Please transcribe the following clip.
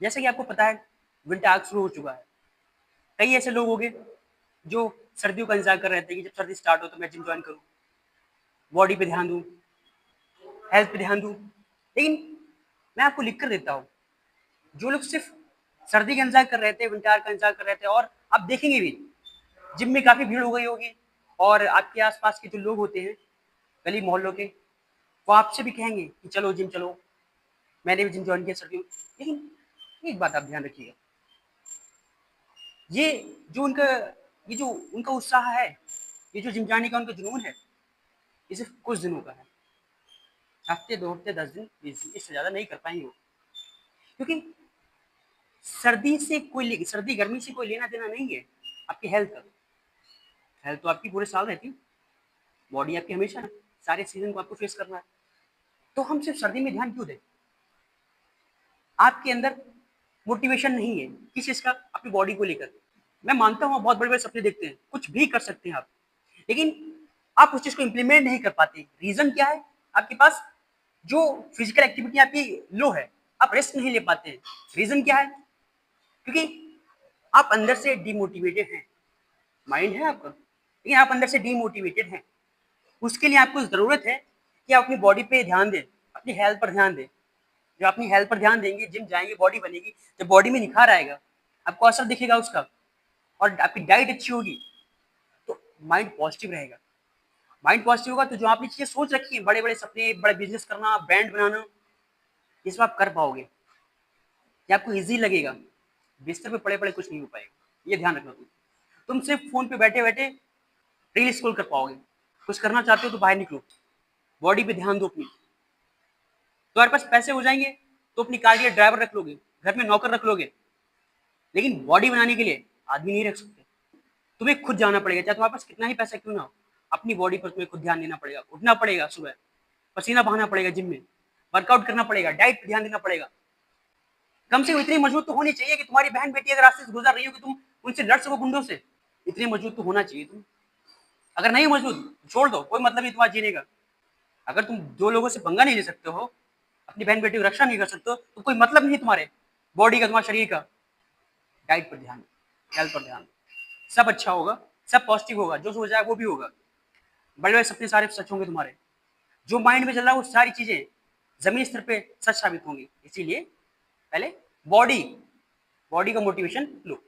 जैसे कि आपको पता है विंटर आग शुरू हो चुका है। कई ऐसे लोग होंगे जो सर्दियों का इंतजार कर रहे थे कि जब सर्दी स्टार्ट हो तो मैं जिम ज्वाइन करूँ, बॉडी पे ध्यान दूँ, हेल्थ पे ध्यान दूँ। लेकिन मैं आपको लिख कर देता हूँ, जो लोग सिर्फ सर्दी का इंतजार कर रहे थे, विंटर का इंतजार कर रहे थे, और आप देखेंगे भी जिम में काफ़ी भीड़ हो गई होगी, और आपके आसपास के जो लोग होते हैं गली मोहल्लों के, वो आपसे भी कहेंगे कि चलो जिम चलो, मैंने भी जिम ज्वाइन किया सर्दियों। लेकिन एक बात आप ध्यान रखिएगा, ये जो उनका ये जो उनका उत्साह है, ये जो जिम जाने का उनका जुनून है, ये सिर्फ कुछ दिनों का है। हफ्ते, 2 हफ्ते, 10 दिन, 20 दिन, इससे ज़्यादा नहीं कर पाएंगे वो। क्योंकि सर्दी गर्मी से कोई लेना देना नहीं है आपकी हेल्थ का। हेल्थ तो आपकी पूरे साल रहती है, बॉडी आपकी हमेशा है, सारे सीजन को आपको फेस करना है। तो हम सिर्फ सर्दी में ध्यान क्यों दें? आपके अंदर मोटिवेशन नहीं है किस चीज़ का, अपनी बॉडी को लेकर। मैं मानता हूँ आप बहुत बड़े-बड़े सपने देखते हैं, कुछ भी कर सकते हैं आप, लेकिन आप उस चीज़ को इम्प्लीमेंट नहीं कर पाते। रीज़न क्या है? आपके पास जो फिजिकल एक्टिविटी आपकी लो है, आप रेस्ट नहीं ले पाते हैं। रीज़न क्या है? क्योंकि आप अंदर से डिमोटिवेटेड हैं। माइंड है आपका, लेकिन आप अंदर से डिमोटिवेटेड हैं। उसके लिए आपको ज़रूरत है कि आप अपनी बॉडी पे ध्यान दें, अपनी हेल्थ पर ध्यान दें। जब अपनी हेल्थ पर ध्यान देंगे, जिम जाएँगे, बॉडी बनेगी, जब बॉडी में निखार आएगा, आपको असर दिखेगा उसका, और आपकी डाइट अच्छी होगी, तो माइंड पॉजिटिव रहेगा। माइंड पॉजिटिव होगा तो जो आपने चीज़ें सोच रखी हैं, बड़े-बड़े सपने, बड़ा बिज़नेस करना, ब्रांड बनाना, ये सब आप कर पाओगे। ये आपको ईज़ी लगेगा। बिस्तर पे पड़े-पड़े कुछ नहीं हो पाएगा। ये ध्यान रखना तुम। तुम सिर्फ़ फ़ोन पे बैठे-बैठे रील स्क्रॉल कर पाओगे। कुछ करना चाहते हो तो बाहर निकलो, बॉडी पे ध्यान दो अपनी। तुम्हारे पास पैसे हो जाएँगे तो अपनी कार के लिए ड्राइवर रख लोगे, घर में नौकर रख लोगे, लेकिन बॉडी बनाने के लिए आदमी नहीं रख सकते। तुम्हें खुद जाना पड़ेगा, चाहे तुम्हारे पास कितना ही पैसा क्यों ना हो। अपनी बॉडी पर तुम्हें खुद ध्यान देना पड़ेगा, उठना पड़ेगा सुबह, पसीना बहाना पड़ेगा जिम में, वर्कआउट करना पड़ेगा, डाइट पे ध्यान देना पड़ेगा। कम से कम इतनी मजबूत तो होनी चाहिए कि तुम्हारी बहन-बेटी अगर रास्ते से गुज़र रही हो कि तुम उनसे लड़ सको गुंडों से। इतनी मजबूत तो होना चाहिए तुम। अगर नहीं मजबूत, छोड़ दो, कोई मतलब नहीं तुम्हारा जीने का। अगर तुम 2 लोगों से पंगा नहीं ले सकते हो, अपनी बहन-बेटी की रक्षा नहीं कर सकते हो, तो कोई मतलब नहीं तुम्हारे बॉडी का, तुम्हारे शरीर का। डाइट पर ध्यान दो, हेल्थ पर ध्यान दो। सब अच्छा होगा, सब पॉजिटिव होगा, जो सोचा है वो भी होगा। बड़े-बड़े सपने सारे सच होंगे तुम्हारे। जो माइंड में चल रहा है वो सारी चीज़ें ज़मीनी स्तर पे सच साबित होंगी। इसीलिए पहले बॉडी बॉडी का मोटिवेशन लो।